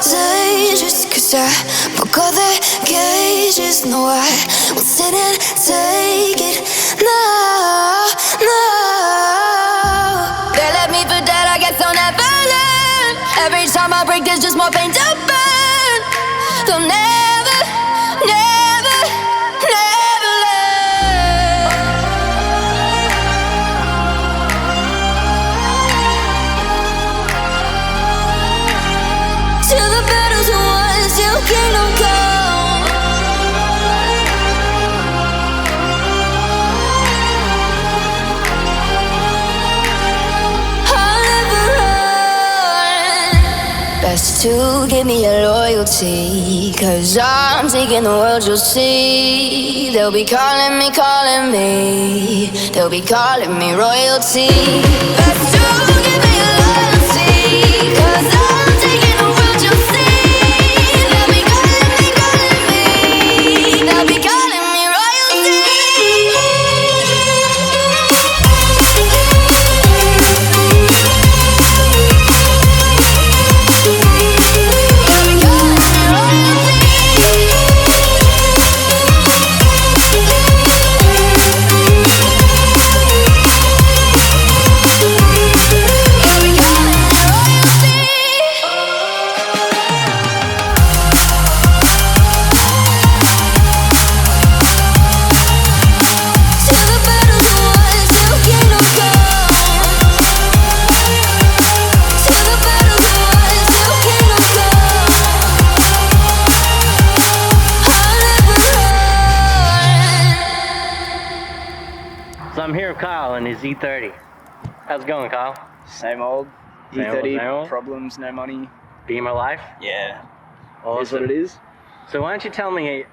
contagious, 'cause I broke all the cages. No, I won't sit and take it. No, no. They left me for dead, I guess I'll never learn. Every time I break, there's just more pain to burn. They'll never, never, never learn. Till the battle's won, till kingdom come. I'll never run. Best to give me your loyalty, 'cause I'm taking the world, you'll see. They'll be calling me, calling me. They'll be calling me royalty. Best to give me your loyalty, 'cause I'm taking the world, you'll see. They'll be calling me, calling me. They'll be calling me royalty. So I'm here with Kyle and his E30. How's it going, Kyle? Same old. Same old, E30, same old? problems, no money. Beamer life? Yeah. Awesome. Is what it is. So why don't you tell me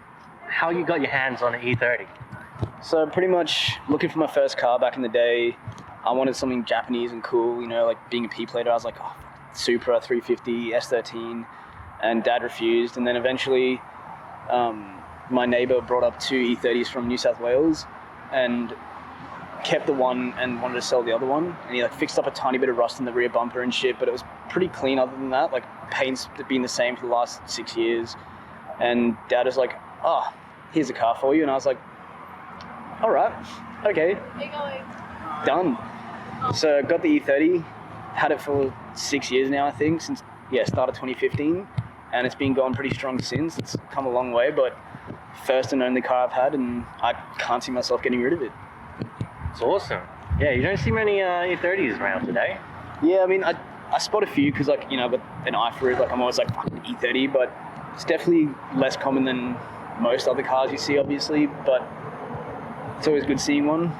how you got your hands on an E30? So pretty much looking for my first car back in the day, I wanted something Japanese and cool, you know, like being a P-plater. I was like, oh, Supra, 350, S13, and Dad refused. And then eventually my neighbor brought up two E30s from New South Wales and kept the one and wanted to sell the other one, and he like fixed up a tiny bit of rust in the rear bumper and shit, but it was pretty clean other than that. Like paint's been the same for the last 6 years. And Dad was like, oh, here's a car for you. And I was like, all right, okay, done. So I got the E30, had it for 6 years now, I think, since start of 2015, and it's been going pretty strong since. It's come a long way, but first and only car I've had, and I can't see myself getting rid of it. It's awesome. Yeah, you don't see many E30s around today. Yeah, I mean, I spot a few because, like, you know, I've got an eye for it. Like, I'm always like, fuck, E30, but it's definitely less common than most other cars you see, obviously, but it's always good seeing one.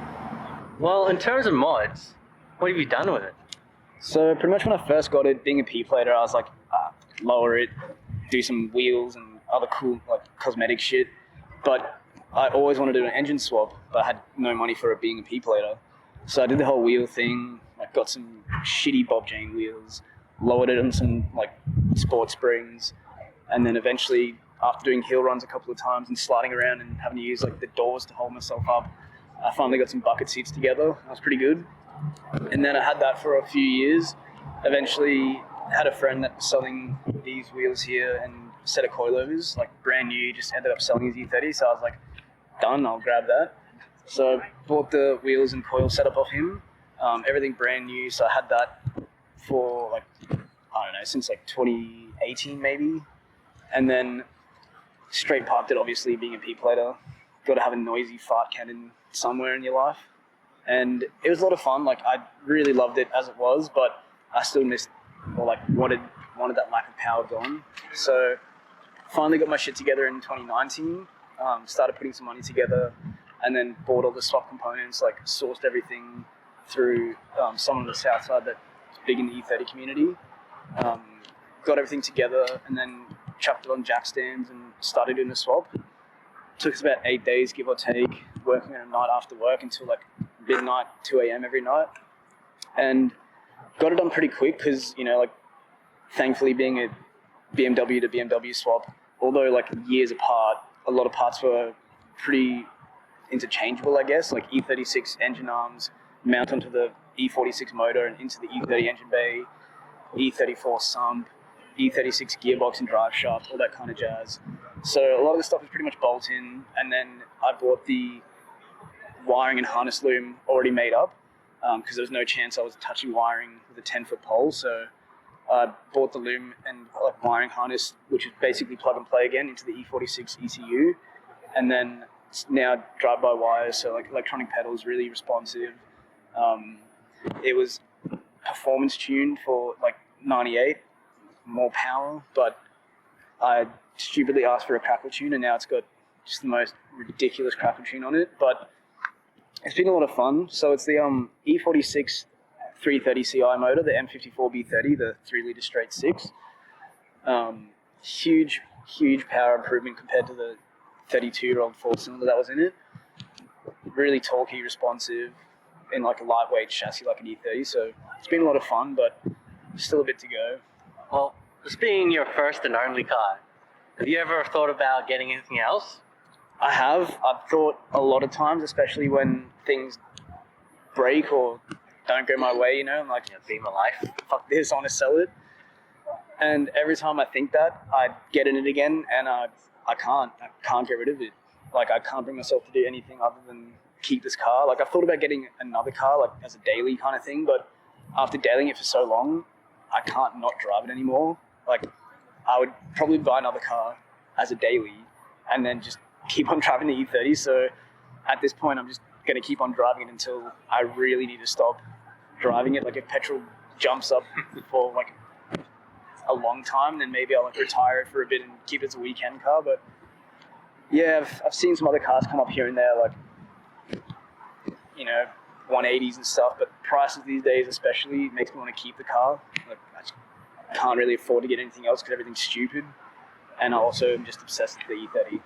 Well, in terms of mods, what have you done with it? So pretty much when I first got it, being a P-plater, I was like, lower it, do some wheels and other cool, like, cosmetic shit. But I always wanted to do an engine swap, but I had no money for it being a P-plater. So I did the whole wheel thing, like got some shitty Bob Jane wheels, lowered it on some like sport springs, and then eventually, after doing hill runs a couple of times and sliding around and having to use like the doors to hold myself up, I finally got some bucket seats together. That was pretty good. And then I had that for a few years. Eventually had a friend that was selling these wheels here and a set of coilovers, like brand new, just ended up selling his E30. So I was like, done, I'll grab that. So bought the wheels and coil setup off him, everything brand new. So I had that for like, I don't know, since like 2018 maybe. And then straight parked it, obviously being a P-plater. Got to have a noisy fart cannon somewhere in your life. And it was a lot of fun. Like, I really loved it as it was, but I still missed, or like wanted that lack of power gone. So finally got my shit together in 2019, started putting some money together, and then bought all the swap components, like sourced everything through someone on the south side that's big in the E30 community. Got everything together and then chucked it on jack stands and started doing the swap. Took us about 8 days, give or take, working on a night after work until like midnight, 2 a.m. every night. And got it done pretty quick because, you know, like, thankfully being a BMW to BMW swap, although like years apart, a lot of parts were pretty interchangeable, I guess. Like E36 engine arms mount onto the E46 motor and into the E30 engine bay, E34 sump, E36 gearbox and drive shaft, all that kind of jazz. So a lot of the stuff is pretty much bolt-in, and then I bought the wiring and harness loom already made up because there was no chance I was touching wiring with a 10-foot pole. So I bought the loom and wiring harness, which is basically plug and play again into the E46 ECU, and then now drive-by-wire, so electronic pedals, really responsive. It was performance tuned for 98, more power, but I stupidly asked for a crackle tune, and now it's got just the most ridiculous crackle tune on it. But it's been a lot of fun. So it's the E46 330 Ci motor, the M54B30, the 3-litre straight 6. Huge power improvement compared to the 32-year-old 4-cylinder that was in it. Really torquey, responsive, in a lightweight chassis like an E30. So it's been a lot of fun, but still a bit to go. Well, this being your first and only car, have you ever thought about getting anything else? I have. I've thought a lot of times, especially when things break or don't go my way, I'm like, Be my life. fuck this, I want to sell it. And every time I think that, I get in it again, and I can't get rid of it. I can't bring myself to do anything other than keep this car. I've thought about getting another car, as a daily kind of thing, but after dailying it for so long, I can't not drive it anymore. I would probably buy another car as a daily and then just keep on driving the E30. So at this point, I'm just going to keep on driving it until I really need to stop driving it. If petrol jumps up for a long time, then maybe I'll retire it for a bit and keep it as a weekend car. But yeah, I've seen some other cars come up here and there, 180s and stuff, but prices these days especially makes me want to keep the car. I just can't really afford to get anything else because everything's stupid. And I also am just obsessed with the E30.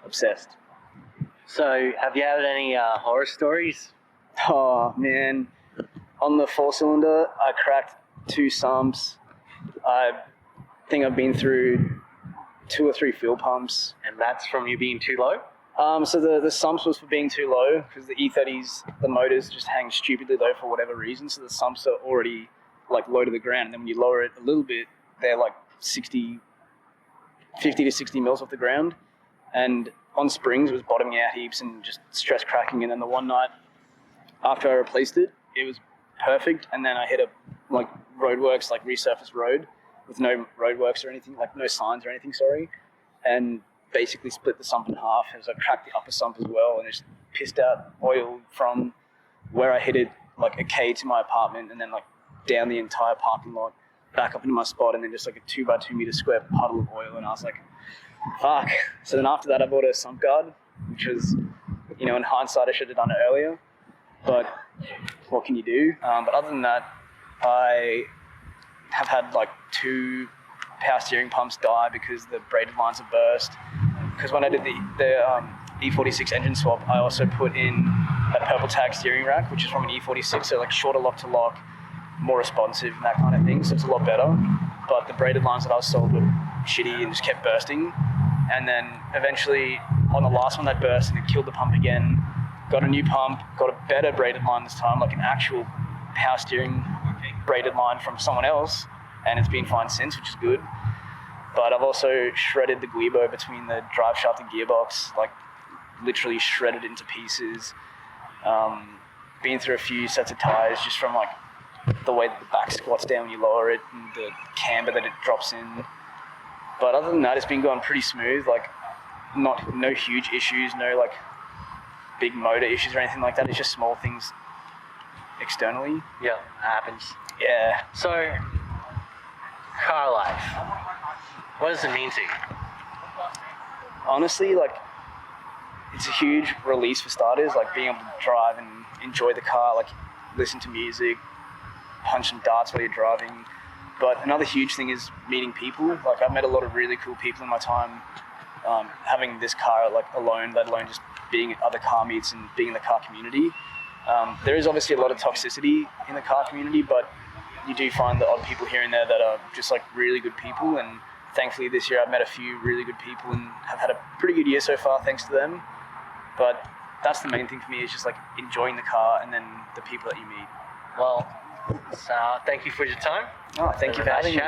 Obsessed. So, have you had any horror stories? Oh, man. On the 4-cylinder, I cracked 2 sumps. I think I've been through 2 or 3 fuel pumps. And that's from you being too low? So the sumps was for being too low because the E30s, the motors just hang stupidly low for whatever reason. So the sumps are already low to the ground. And then when you lower it a little bit, they're 50 to 60 mils off the ground. And on springs, it was bottoming out heaps and just stress cracking. And then the one night after I replaced it, it was perfect. And then I hit a roadworks, resurfaced road with no roadworks or anything, no signs or anything, sorry. And basically split the sump in half as I cracked the upper sump as well, and just pissed out oil from where I hit it, a K to my apartment, and then down the entire parking lot, back up into my spot, and then just a 2x2 meter square puddle of oil. And I was like, fuck. So then after that, I bought a sump guard, which was, in hindsight, I should have done it earlier, but what can you do? But other than that, I have had 2 power steering pumps die because the braided lines have burst. Because when I did the E46 engine swap, I also put in a purple tag steering rack, which is from an E46, so shorter lock to lock, more responsive and that kind of thing, so it's a lot better. But the braided lines that I was sold were shitty and just kept bursting. And then eventually on the last one that burst and it killed the pump again, got a new pump, got a better braided line this time, an actual power steering braided line from someone else, and it's been fine since, which is good. But I've also shredded the guibo between the drive shaft and gearbox, literally shredded into pieces. Been through a few sets of tires just from the way that the back squats down when you lower it and the camber that it drops in. But other than that, it's been going pretty smooth. No huge issues, no big motor issues or anything like that. It's just small things externally. Yeah, it happens. Yeah. So, car life. What does it mean to you? Honestly, it's a huge release for starters, being able to drive and enjoy the car, listen to music, punch some darts while you're driving. But another huge thing is meeting people. I've met a lot of really cool people in my time having this car alone, let alone just being at other car meets and being in the car community. There is obviously a lot of toxicity in the car community, but you do find the odd people here and there that are just really good people. And thankfully this year I've met a few really good people and have had a pretty good year so far thanks to them. But that's the main thing for me, is just enjoying the car and then the people that you meet. Well, so thank you for your time. Oh, thank you for having me.